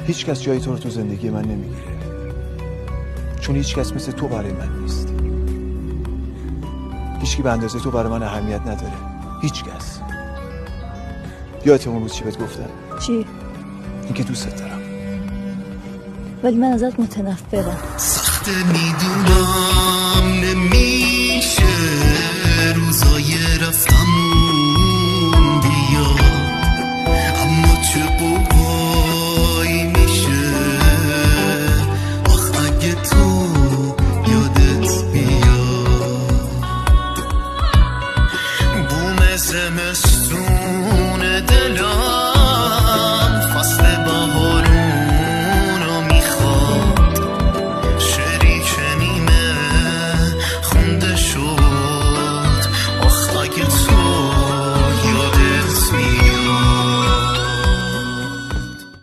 هیچ کس جای تو رو تو زندگی من نمیگیره، چون هیچ کس مثل تو برای من نیست. هیچکی به اندازه تو برای من اهمیت نداره، هیچ کس. یادت اون روز چی بهت گفتم؟ چی؟ اینکه دوست دارم. ولی من ازت متنفرم. سخته میدونم نمیشه روزای رفتم